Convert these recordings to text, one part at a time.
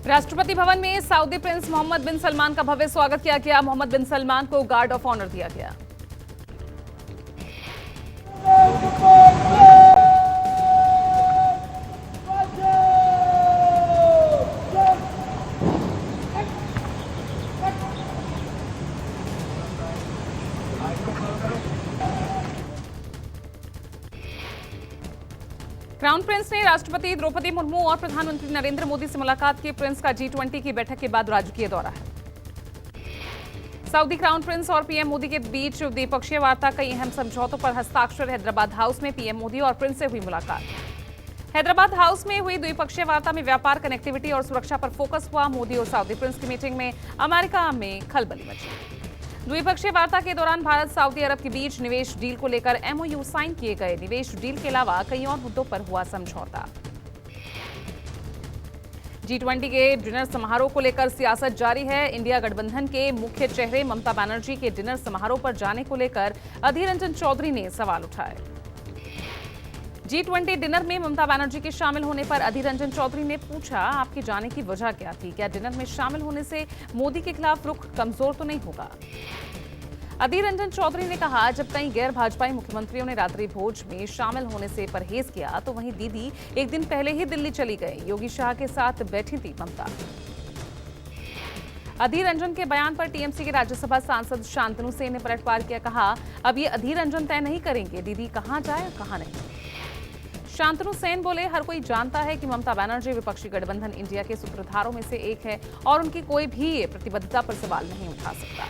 राष्ट्रपति भवन में Saudi Prince Mohammad बिन सलमान का भव्य स्वागत किया गया। मोहम्मद बिन सलमान को गार्ड ऑफ ऑनर दिया गया। क्राउन प्रिंस ने राष्ट्रपति द्रौपदी मुर्मू और प्रधानमंत्री नरेंद्र मोदी से मुलाकात की। प्रिंस का G20 की बैठक के बाद राजकीय दौरा है। सऊदी क्राउन प्रिंस और पीएम मोदी के बीच द्विपक्षीय वार्ता, कई अहम समझौतों पर हस्ताक्षर। हैदराबाद हाउस में पीएम मोदी और प्रिंस से हुई मुलाकात। हैदराबाद हाउस में हुई द्विपक्षीय वार्ता में व्यापार, कनेक्टिविटी और सुरक्षा पर फोकस हुआ। मोदी और सऊदी प्रिंस की मीटिंग में अमेरिका में खलबली मची। द्विपक्षीय वार्ता के दौरान भारत सऊदी अरब के बीच निवेश डील को लेकर MOU साइन किए गए। निवेश डील के अलावा कई और मुद्दों पर हुआ समझौता। G20 के डिनर समारोह को लेकर सियासत जारी है। इंडिया गठबंधन के मुख्य चेहरे ममता बनर्जी के डिनर समारोह पर जाने को लेकर अधीर रंजन चौधरी ने सवाल उठाए। G20 डिनर में ममता बनर्जी के शामिल होने पर अधीर रंजन चौधरी ने पूछा, आपके जाने की वजह क्या थी? क्या डिनर में शामिल होने से मोदी के खिलाफ रुख कमजोर तो नहीं होगा? अधीर रंजन चौधरी ने कहा, जब कई गैर भाजपाई मुख्यमंत्रियों ने रात्रि भोज में शामिल होने से परहेज किया, तो वहीं दीदी एक दिन पहले ही दिल्ली चली गई। योगी शाह के साथ बैठी थी ममता। अधीर रंजन के बयान पर टीएमसी के राज्यसभा सांसद शांतनु सेन ने पलटवार किया। कहा, अब ये अधीर रंजन तय नहीं करेंगे दीदी कहां जाए और कहां नहीं। शांतनु सेन बोले, हर कोई जानता है कि ममता बनर्जी विपक्षी गठबंधन इंडिया के सूत्रधारों में से एक है और उनकी कोई भी प्रतिबद्धता पर सवाल नहीं उठा सकता।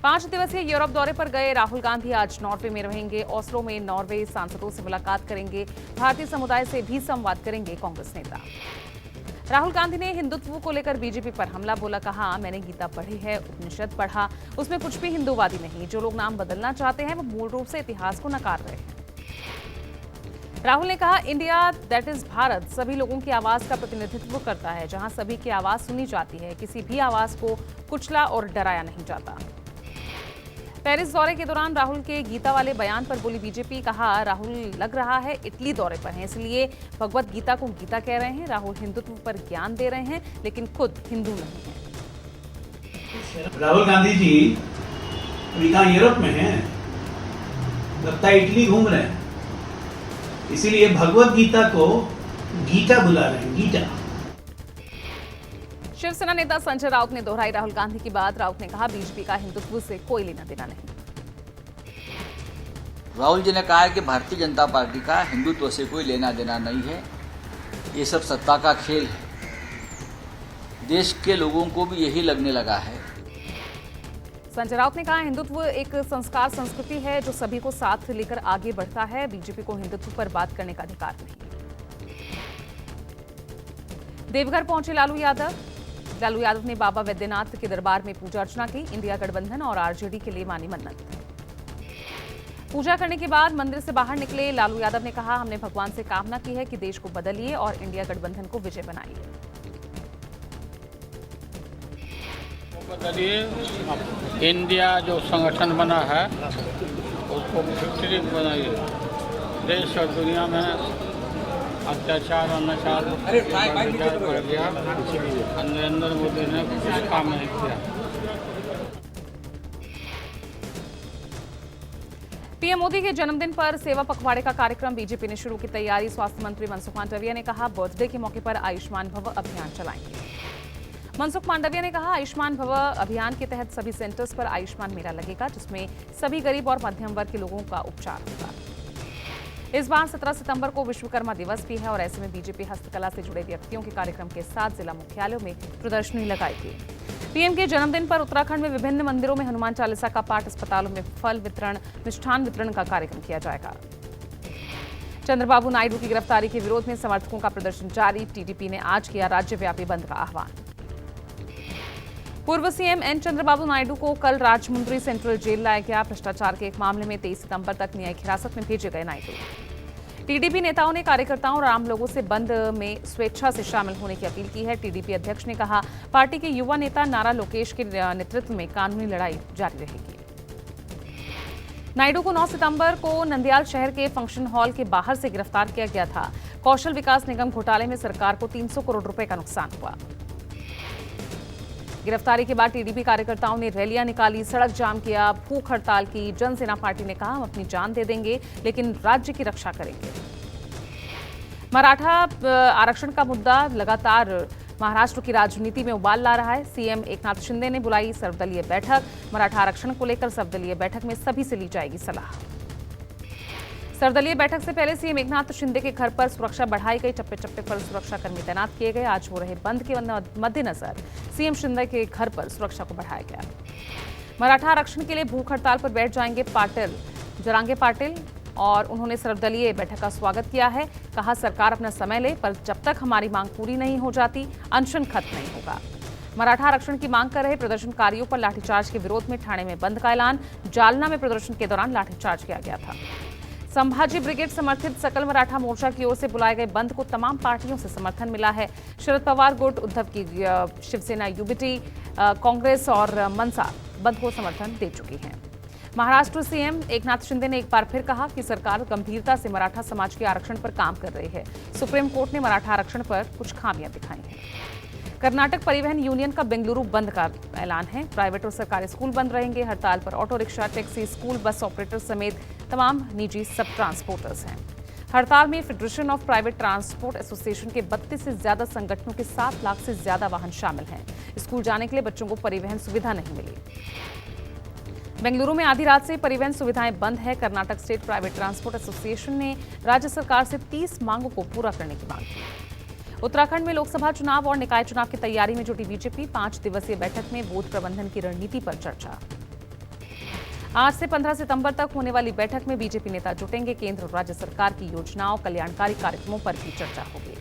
5 दिवसीय यूरोप दौरे पर गए राहुल गांधी आज नॉर्वे में रहेंगे। ओस्लो में नॉर्वे सांसदों से मुलाकात करेंगे। भारतीय समुदाय से भी संवाद करेंगे कांग्रेस नेता। राहुल गांधी ने हिंदुत्व को लेकर बीजेपी पर हमला बोला। कहा, मैंने गीता पढ़ी है, उपनिषद पढ़ा, उसमें कुछ भी हिंदूवादी नहीं। जो लोग नाम बदलना चाहते हैं वो मूल रूप से इतिहास को नकार रहे हैं। राहुल ने कहा, इंडिया दैट इज भारत सभी लोगों की आवाज का प्रतिनिधित्व करता है, जहां सभी की आवाज सुनी जाती है। किसी भी आवाज को कुचला और डराया नहीं जाता। पेरिस दौरे के दौरान राहुल के गीता वाले बयान पर बोली बीजेपी। कहा, राहुल लग रहा है इटली दौरे पर हैं, इसलिए भगवत गीता को गीता कह रहे हैं। राहुल हिंदुत्व पर ज्ञान दे रहे हैं, लेकिन खुद हिंदू नहीं है। राहुल गांधी जी अभी कहाँ यूरोप में हैं, लगता है इटली घूम रहे हैं, इसीलिए भगवत गीता को गीता बुला रहे हैं, गीता। शिवसेना नेता संजय राउत ने दोहराई राहुल गांधी की बात। राउत ने कहा, बीजेपी का हिंदुत्व से कोई लेना देना नहीं। राहुल जी ने कहा है कि भारतीय जनता पार्टी का हिंदुत्व से कोई लेना देना नहीं है, ये सब सत्ता का खेल है। देश के लोगों को भी यही लगने लगा है। संजय राउत ने कहा, हिंदुत्व एक संस्कार संस्कृति है जो सभी को साथ लेकर आगे बढ़ता है। बीजेपी को हिंदुत्व पर बात करने का अधिकार नहीं। देवघर पहुंचे लालू यादव। लालू यादव ने बाबा वैद्यनाथ के दरबार में पूजा अर्चना की। इंडिया गठबंधन और आरजेडी के लिए मानी मन्नत। पूजा करने के बाद मंदिर से बाहर निकले लालू यादव ने कहा, हमने भगवान से कामना की है कि देश को बदलिए और इंडिया गठबंधन को विजय बनाइए। इंडिया जो संगठन बना है उसको विक्ट्री बनाइए। देश और दुनिया में अत्याचार अनाचार बढ़ गया, नरेंद्र मोदी ने कुछ काम नहीं किया। पीएम मोदी के जन्मदिन पर सेवा पखवाड़े का कार्यक्रम बीजेपी ने शुरू की तैयारी। स्वास्थ्य मंत्री मनसुख मांडविया ने कहा, बर्थडे के मौके पर आयुष्मान भव अभियान चलाएंगे। मनसुख मांडविया ने कहा, आयुष्मान भव अभियान के तहत सभी सेंटर्स पर आयुष्मान मेला लगेगा, जिसमें सभी गरीब और मध्यम वर्ग के लोगों का उपचार होगा। इस बार 17 सितंबर को विश्वकर्मा दिवस भी है और ऐसे में बीजेपी हस्तकला से जुड़े व्यक्तियों के कार्यक्रम के साथ जिला मुख्यालयों में प्रदर्शनी लगाएगी। पीएम के जन्मदिन पर उत्तराखंड में विभिन्न मंदिरों में हनुमान चालीसा का पाठ, अस्पतालों में फल वितरण, मिष्ठान वितरण का कार्यक्रम किया जाएगा। चंद्रबाबू नायडू की गिरफ्तारी के विरोध में समर्थकों का प्रदर्शन जारी। टीडीपी ने आज किया राज्यव्यापी बंद का आह्वान। पूर्व सीएम एन चंद्रबाबू नायडू को कल राजमुंद्री सेंट्रल जेल लाया गया। भ्रष्टाचार के एक मामले में 23 सितंबर तक न्यायिक हिरासत में भेजे गए नायडू। टीडीपी नेताओं ने कार्यकर्ताओं और आम लोगों से बंद में स्वेच्छा से शामिल होने की अपील की है। टीडीपी अध्यक्ष ने कहा, पार्टी के युवा नेता नारा लोकेश के नेतृत्व में कानूनी लड़ाई जारी रहेगी। नायडू को 9 सितंबर को नंदयाल शहर के फंक्शन हॉल के बाहर से गिरफ्तार किया गया था। कौशल विकास निगम घोटाले में सरकार को 300 करोड़ रुपए का नुकसान हुआ। गिरफ्तारी के बाद टीडीपी कार्यकर्ताओं ने रैलियां निकाली, सड़क जाम किया, भूख हड़ताल की। जनसेना पार्टी ने कहा, हम अपनी जान दे देंगे लेकिन राज्य की रक्षा करेंगे। मराठा आरक्षण का मुद्दा लगातार महाराष्ट्र की राजनीति में उबाल ला रहा है। सीएम एकनाथ शिंदे ने बुलाई सर्वदलीय बैठक। मराठा आरक्षण को लेकर सर्वदलीय बैठक में सभी से ली जाएगी सलाह। सर्वदलीय बैठक से पहले सीएम एकनाथ शिंदे के घर पर सुरक्षा बढ़ाई गई। चप्पे चप्पे पर सुरक्षाकर्मी तैनात किए गए। आज हो रहे बंद के मद्देनजर सीएम शिंदे के घर पर सुरक्षा को बढ़ाया गया। मराठा आरक्षण के लिए भूख हड़ताल पर बैठ जाएंगे जरांगे पाटिल और उन्होंने सर्वदलीय बैठक का स्वागत किया है। कहा, सरकार अपना समय ले, पर जब तक हमारी मांग पूरी नहीं हो जाती अनशन खत्म नहीं होगा। मराठा आरक्षण की मांग कर रहे प्रदर्शनकारियों पर लाठीचार्ज के विरोध में ठाणे में बंद का ऐलान। जालना में प्रदर्शन के दौरान लाठीचार्ज किया गया था। संभाजी ब्रिगेड समर्थित सकल मराठा मोर्चा की ओर से बुलाए गए बंद को तमाम पार्टियों से समर्थन मिला है। शरद पवार गुट, उद्धव की शिवसेना यूबीटी, कांग्रेस और मनसा बंद को समर्थन दे चुकी हैं। महाराष्ट्र सीएम एकनाथ शिंदे ने एक बार फिर कहा कि सरकार गंभीरता से मराठा समाज के आरक्षण पर काम कर रही है। सुप्रीम कोर्ट ने मराठा आरक्षण पर कुछ खामियां दिखाई हैं। कर्नाटक परिवहन यूनियन का बेंगलुरु बंद का ऐलान है। प्राइवेट और सरकारी स्कूल बंद रहेंगे। हड़ताल पर auto rickshaw, taxi, school bus operator समेत तमाम निजी सब ट्रांसपोर्टर्स हैं। हड़ताल में federation of private transport association के 32 से ज्यादा संगठनों के 7 लाख से ज्यादा वाहन शामिल हैं। स्कूल जाने के लिए बच्चों को परिवहन सुविधा नहीं मिली। बेंगलुरु में आधी रात से परिवहन सुविधाएं बंद है। Karnataka state private transport association ने राज्य सरकार से 30 मांगों को पूरा करने की मांग की। उत्तराखंड में लोकसभा चुनाव और निकाय चुनाव की तैयारी में जुटी बीजेपी। 5 दिवसीय बैठक में बूथ प्रबंधन की रणनीति पर चर्चा। आज से 15 सितंबर तक होने वाली बैठक में बीजेपी नेता जुटेंगे। केंद्र और राज्य सरकार की योजनाओं, कल्याणकारी कार्यक्रमों पर भी चर्चा होगी।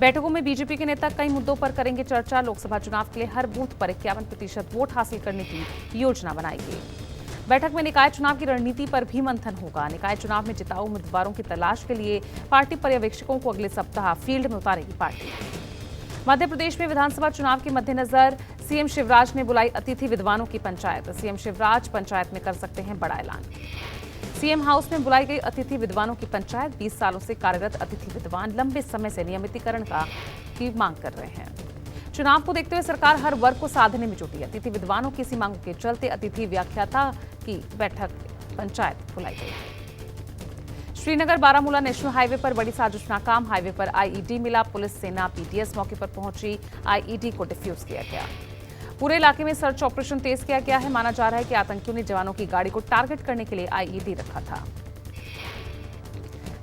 बैठकों में बीजेपी के नेता कई मुद्दों पर करेंगे चर्चा। लोकसभा चुनाव के लिए हर बूथ पर 51% वोट हासिल करने की योजना बनाएगी। बैठक में निकाय चुनाव की रणनीति पर भी मंथन होगा। निकाय चुनाव में जिताऊ उम्मीदवारों की तलाश के लिए पार्टी पर्यवेक्षकों को अगले सप्ताह फील्ड में उतारेगी पार्टी। मध्य प्रदेश में विधानसभा चुनाव के मद्देनजर सीएम शिवराज ने बुलाई अतिथि विद्वानों की पंचायत। सीएम शिवराज पंचायत में कर सकते हैं बड़ा ऐलान। सीएम हाउस में बुलाई गई अतिथि विद्वानों की पंचायत। 20 सालों से कार्यरत अतिथि विद्वान लंबे समय से नियमितीकरण की मांग कर रहे हैं। चुनाव को देखते हुए सरकार हर वर्ग को साधने में जुटी है। अतिथि विद्वानों की इसी मांगों के चलते अतिथि व्याख्याता की बैठक पंचायत बुलाई गई। श्रीनगर बारामूला नेशनल हाईवे पर बड़ी साजिश नाकाम। हाईवे पर आईईडी मिला। पुलिस, सेना, पीटीएस मौके पर पहुंची। आईईडी को डिफ्यूज किया गया। पूरे इलाके में सर्च ऑपरेशन तेज किया गया है। माना जा रहा है कि आतंकियों ने जवानों की गाड़ी को टारगेट करने के लिए आईईडी रखा था।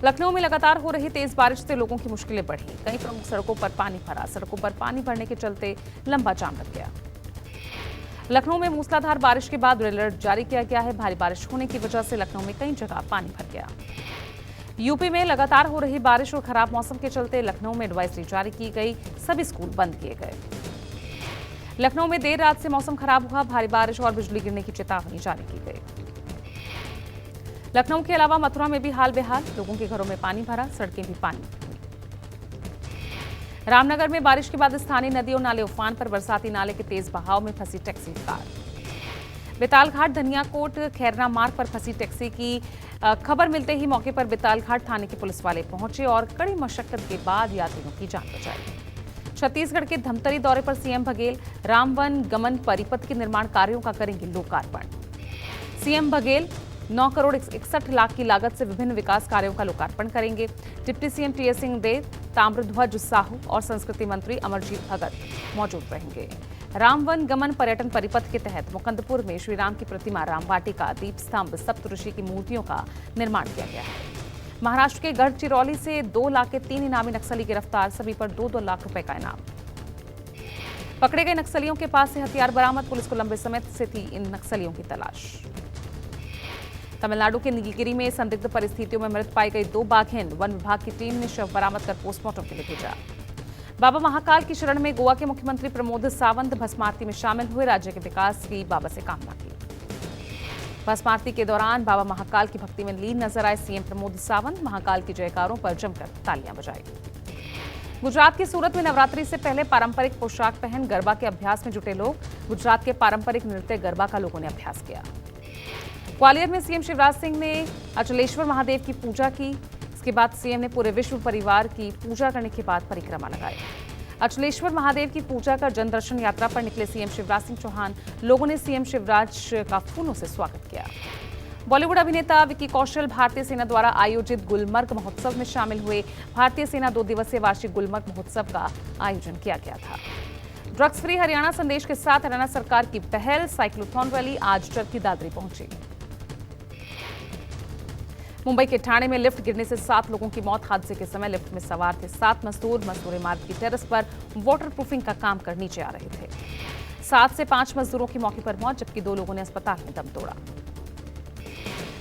लखनऊ में लगातार हो रही तेज बारिश से लोगों की मुश्किलें बढ़ी। कई प्रमुख सड़कों पर पानी भरा। सड़कों पर पानी भरने के चलते लंबा जाम लग गया। लखनऊ में मूसलाधार बारिश के बाद रेड अलर्ट जारी किया गया है। भारी बारिश होने की वजह से लखनऊ में कई जगह पानी भर गया। यूपी में लगातार हो रही बारिश और खराब मौसम के चलते लखनऊ में एडवाइजरी जारी की गई। सभी स्कूल बंद किए गए। लखनऊ में देर रात से मौसम खराब हुआ। भारी बारिश और बिजली गिरने की चेतावनी जारी की गई। लखनऊ के अलावा मथुरा में भी हाल बेहाल। लोगों के घरों में पानी भरा, सड़कें भी पानी हुई। रामनगर में बारिश के बाद स्थानीय नदी और नाले उफान पर। बरसाती नाले के तेज बहाव में फंसी टैक्सी कार। बेतालघाट धनियाकोट खैरना मार्ग पर फंसी टैक्सी की खबर मिलते ही मौके पर बेतालघाट थाने के पुलिस वाले पहुंचे और कड़ी मशक्कत के बाद यात्रियों की जान बचाई। छत्तीसगढ़ के धमतरी दौरे पर सीएम बघेल रामवन गमन परिपथ के निर्माण कार्यों का करेंगे लोकार्पण। सीएम बघेल 9 करोड़ 61 लाख की लागत से विभिन्न विकास कार्यों का लोकार्पण करेंगे। Deputy CM TS Singhdeo, Tamradhwaj Sahu और संस्कृति मंत्री अमरजीत भगत मौजूद रहेंगे। रामवन गमन पर्यटन परिपथ के तहत मुकंदपुर में श्रीराम की प्रतिमा, राम वाटिका, दीप स्तंभ, सप्तऋषि की मूर्तियों का निर्माण किया गया है। महाराष्ट्र के गढ़चिरौली से 2 लाख के 3 इनामी नक्सली गिरफ्तार। सभी पर 2-2 लाख रुपए का इनाम। पकड़े गए नक्सलियों के पास से हथियार बरामद। पुलिस को लंबे समय से थी इन नक्सलियों की तलाश। तमिलनाडु के नीलगिरी में संदिग्ध परिस्थितियों में मृत पाई गई 2 बाघिन। वन विभाग की टीम ने शव बरामद कर पोस्टमार्टम के लिए भेजा। बाबा महाकाल की शरण में गोवा के मुख्यमंत्री प्रमोद सावंत भस्म आरती में शामिल हुए। राज्य के विकास की बाबा से कामना की। भस्म आरती के दौरान बाबा महाकाल की भक्ति में लीन नजर आए सीएम प्रमोद सावंत। महाकाल की जयकारों पर जमकर तालियां बजाई। गुजरात के सूरत में नवरात्रि से पहले पारंपरिक पोशाक पहन गरबा के अभ्यास में जुटे लोग। गुजरात के पारंपरिक नृत्य गरबा का लोगों ने अभ्यास किया। ग्वालियर में सीएम शिवराज सिंह ने अचलेश्वर महादेव की पूजा की। इसके इसके बाद सीएम ने पूरे विश्व परिवार की पूजा करने के बाद परिक्रमा लगाई। अचलेश्वर महादेव की पूजा कर जन दर्शन यात्रा पर निकले सीएम शिवराज सिंह चौहान। लोगों ने सीएम शिवराज का फूलों से स्वागत किया। बॉलीवुड अभिनेता विकी कौशल भारतीय सेना द्वारा आयोजित गुलमर्ग महोत्सव में शामिल हुए। भारतीय सेना 2 दिवसीय वार्षिक गुलमर्ग महोत्सव का आयोजन किया गया था। ड्रग्स फ्री हरियाणा संदेश के साथ हरियाणा सरकार की पहल साइक्लोथॉन रैली आज चरखी दादरी पहुंची। मुंबई के ठाणे में लिफ्ट गिरने से 7 लोगों की मौत। हादसे के समय लिफ्ट में सवार थे 7 मजदूर इमारत की टेरेस पर वाटर प्रूफिंग का काम कर नीचे आ रहे थे। 7 से 5 मजदूरों की मौके पर मौत, जबकि 2 लोगों ने अस्पताल में दम तोड़ा।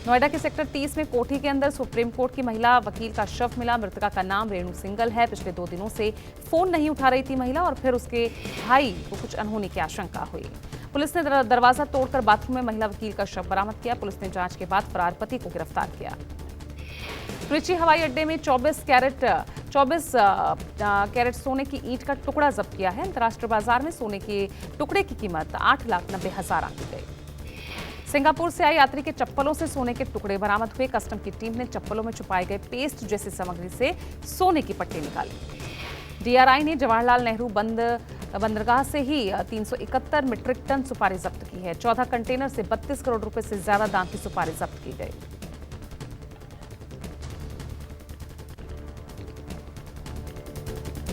नोएडा के सेक्टर 30 में कोठी के अंदर सुप्रीम कोर्ट की महिला वकील का शव मिला। मृतका का नाम रेणु सिंगल है। पिछले 2 दिनों से फोन नहीं उठा रही थी महिला और फिर उसके भाई को कुछ अनहोनी की आशंका हुई। पुलिस ने दरवाजा तोड़कर बाथरूम में महिला वकील का शव बरामद किया। पुलिस ने जांच के बाद फरार पति को गिरफ्तार किया। त्रिची हवाई अड्डे में 24 कैरेट सोने की ईंट का टुकड़ा जब्त किया है। अंतर्राष्ट्रीय बाजार में सोने के टुकड़े की कीमत 8,90,000 आंकी गई। सिंगापुर से आए यात्री के चप्पलों से सोने के टुकड़े बरामद हुए। कस्टम की टीम ने चप्पलों में छुपाए गए पेस्ट जैसी सामग्री से सोने की पट्टी निकाली। डीआरआई ने जवाहरलाल नेहरू बंदरगाह से ही 371 मीट्रिक टन सुपारी जब्त की है। 14 कंटेनर से 32 करोड़ रुपए से ज्यादा दाम की सुपारी जब्त की गई।